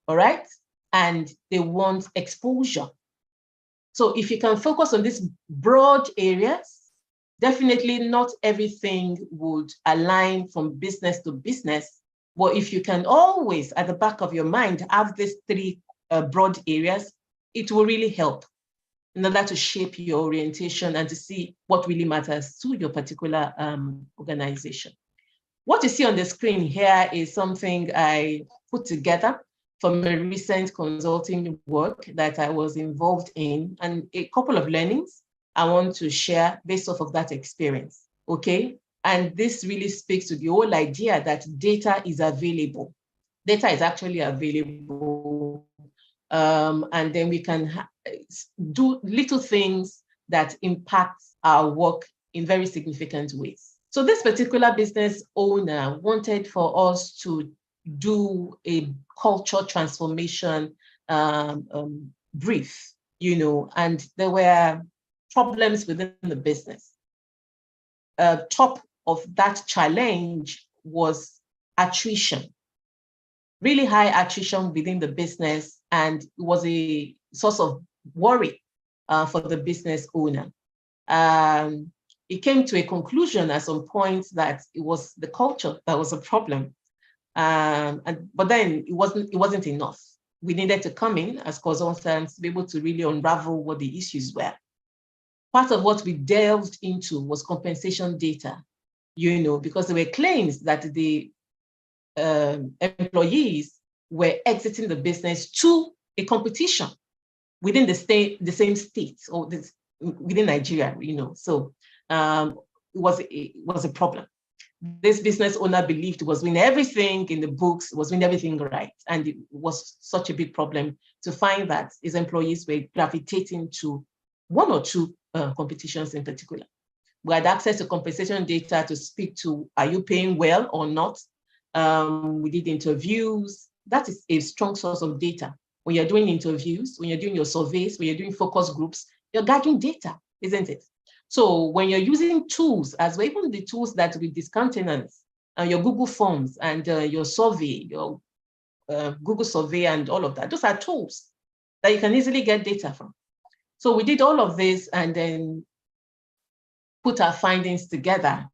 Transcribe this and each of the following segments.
all right? And they want exposure. So if you can focus on these broad areas, definitely not everything would align from business to business. But if you can always, at the back of your mind, have these three broad areas, it will really help in order to shape your orientation and to see what really matters to your particular organization. What you see on the screen here is something I put together from a recent consulting work that I was involved in, and a couple of learnings I want to share based off of that experience, okay? And this really speaks to the whole idea that data is available. Data is actually available, and then we can do little things that impact our work in very significant ways. So this particular business owner wanted for us to do a culture transformation brief, and there were problems within the business. Top of that challenge was attrition, really high attrition within the business, and it was a source of worry for the business owner. It came to a conclusion at some point that it was the culture that was a problem, but then it wasn't enough. We needed to come in as consultants to be able to really unravel what the issues were. Part of what we delved into was compensation data, because there were claims that the employees were exiting the business to a competition within the same state or within Nigeria, So it was a problem. This business owner believed it was doing everything in the books, was doing everything right. And it was such a big problem to find that his employees were gravitating to one or two competitions in particular. We had access to compensation data to speak to, are you paying well or not? We did interviews. That is a strong source of data. When you're doing interviews, when you're doing your surveys, when you're doing focus groups, you're gathering data, isn't it? So when you're using tools, as well, even the tools that we discountenance, your Google Forms and your survey, your Google survey and all of that, those are tools that you can easily get data from. So we did all of this and then put our findings together.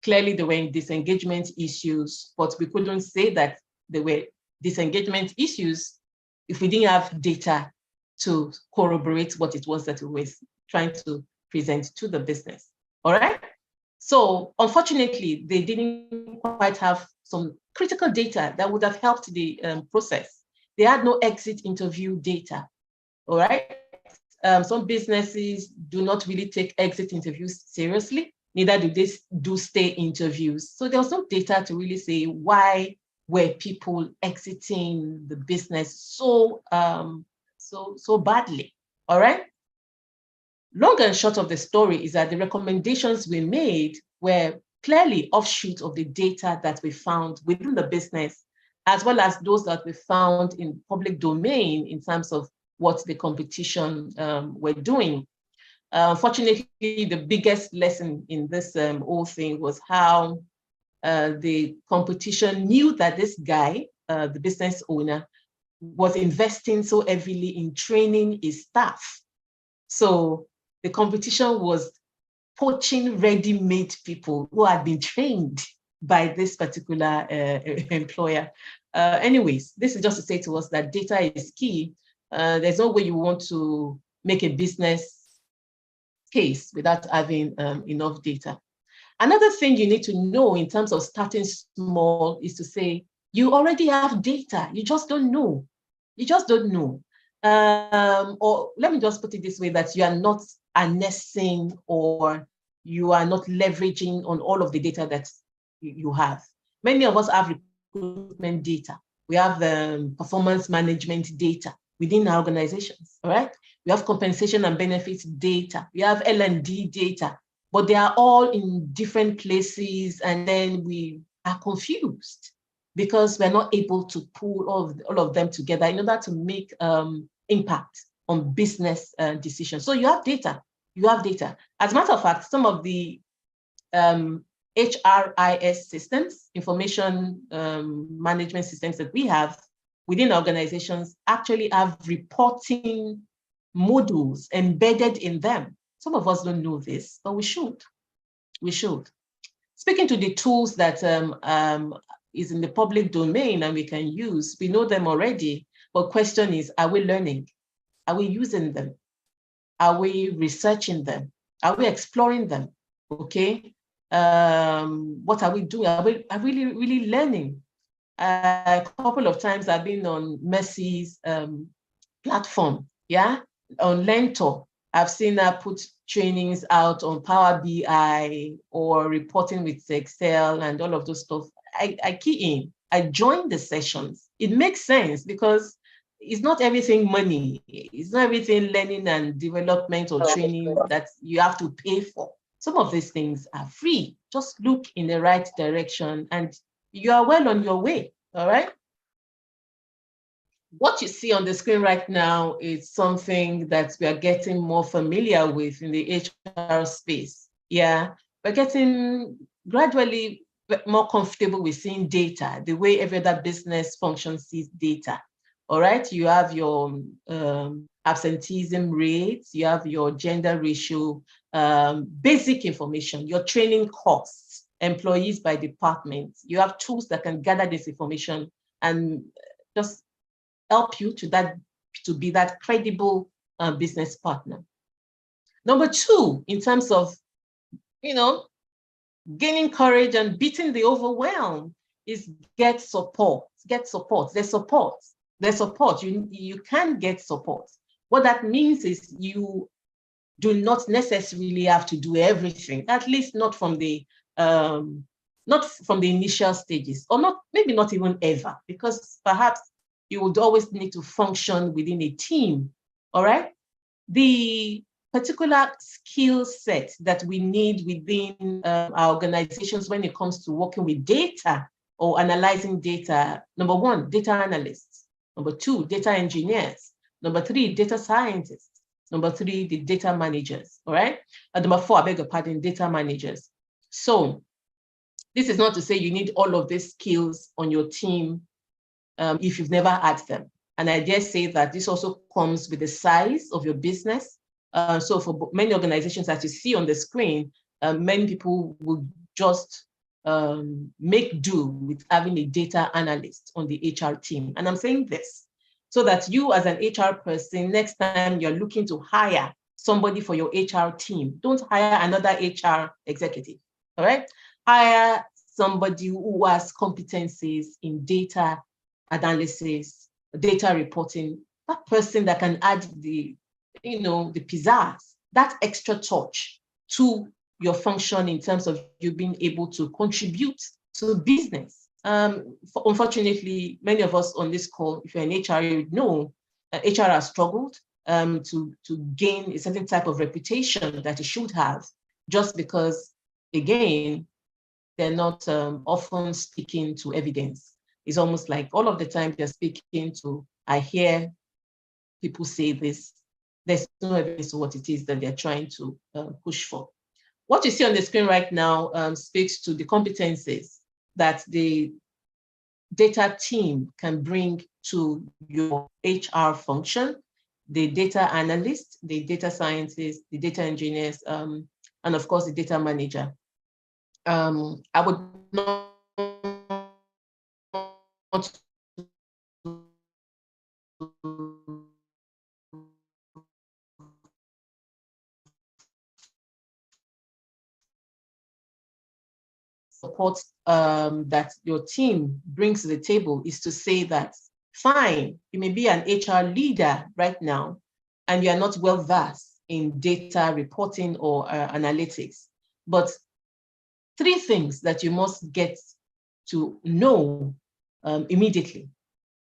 Clearly, there were disengagement issues, but we couldn't say that there were disengagement issues if we didn't have data to corroborate what it was that we were trying to present to the business. All right. So unfortunately, they didn't quite have some critical data that would have helped the process. They had no exit interview data. All right. Some businesses do not really take exit interviews seriously. Neither do they do stay interviews. So there was no data to really say why were people exiting the business so badly. All right. Long and short of the story is that the recommendations we made were clearly offshoot of the data that we found within the business, as well as those that we found in public domain in terms of what the competition were doing. Fortunately, the biggest lesson in this whole thing was how the competition knew that this guy, the business owner, was investing so heavily in training his staff. So the competition was poaching ready-made people who had been trained by this particular employer. Anyways, this is just to say to us that data is key. There's no way you want to make a business case without having enough data. Another thing you need to know in terms of starting small is to say, you already have data, you just don't know. You just don't know. Or let me just put it this way, that you are not harnessing or you are not leveraging on all of the data that you have. Many of us have recruitment data. We have performance management data within our organizations, all right? We have compensation and benefits data. We have L&D data, but they are all in different places, and then we are confused because we're not able to pull all of them together in order to make impact on business decisions. So you have data. You have data. As a matter of fact, some of the HRIS systems, information management systems that we have, within organizations actually have reporting modules embedded in them. Some of us don't know this, but we should. We should. Speaking to the tools that is in the public domain and we can use, we know them already, but question is, are we learning? Are we using them? Are we researching them? Are we exploring them? Okay. What are we doing? Are we really learning? A couple of times I've been on Mercy's platform, yeah, on Lentor. I've seen her put trainings out on Power BI or reporting with Excel and all of those stuff. I key in, I join the sessions. It makes sense because it's not everything money. It's not everything learning and development or training that you have to pay for. Some of these things are free. Just look in the right direction and you are well on your way, all right? What you see on the screen right now is something that we are getting more familiar with in the HR space. Yeah, we're getting gradually more comfortable with seeing data, the way every other business function sees data. All right, you have your absenteeism rates, you have your gender ratio, basic information, your training costs, employees by department. You have tools that can gather this information and just help you to be that credible business partner. Number two, in terms of, gaining courage and beating the overwhelm is get support. Get support. There's support. There's support. You can get support. What that means is you do not necessarily have to do everything, at least not from the initial stages, or maybe not even ever, because perhaps you would always need to function within a team. All right. The particular skill set that we need within our organizations when it comes to working with data or analyzing data: number one, data analysts; number two, data engineers; number three, data scientists; number three, the data managers. All right. And number four, I beg your pardon, data managers. So this is not to say you need all of these skills on your team if you've never had them. And I dare say that this also comes with the size of your business. So for many organizations, as you see on the screen, many people will just make do with having a data analyst on the HR team. And I'm saying this so that you as an HR person, next time you're looking to hire somebody for your HR team, don't hire another HR executive, all right? Hire somebody who has competencies in data analysis, data reporting, that person that can add the pizzazz, that extra touch to your function in terms of you being able to contribute to business. Unfortunately, many of us on this call, if you're in HR, you know HR has struggled to gain a certain type of reputation that it should have, just because, again, they're not often speaking to evidence. It's almost like all of the time they're speaking to, I hear people say this, there's no evidence of what it is that they're trying to push for. What you see on the screen right now speaks to the competencies that the data team can bring to your HR function: the data analyst, the data scientist, the data engineers, and of course the data manager. I would not support that your team brings to the table is to say that, fine, you may be an HR leader right now, and you are not well versed in data reporting or analytics, but three things that you must get to know immediately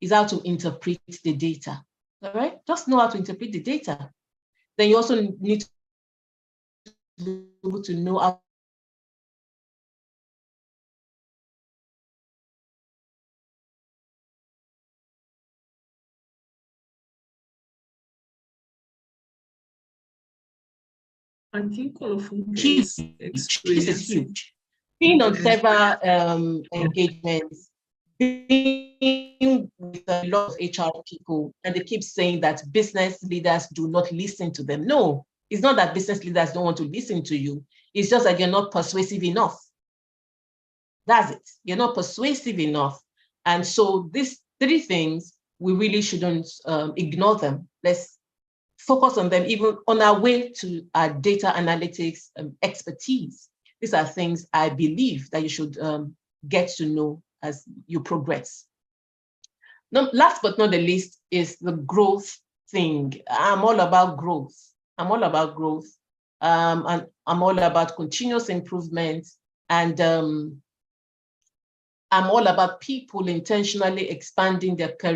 is how to interpret the data. All right, just know how to interpret the data. Then you also need to be able to know how I think Olufunke is huge. This is huge. Being on several engagements, being with a lot of HR people, and they keep saying that business leaders do not listen to them. No, it's not that business leaders don't want to listen to you. It's just that you're not persuasive enough. That's it. You're not persuasive enough. And so these three things, we really shouldn't ignore them. Let's focus on them, even on our way to our data analytics expertise. These are things I believe that you should get to know as you progress. Now, last but not the least is the growth thing. I'm all about growth. I'm all about growth. And I'm all about continuous improvement. And I'm all about people intentionally expanding their career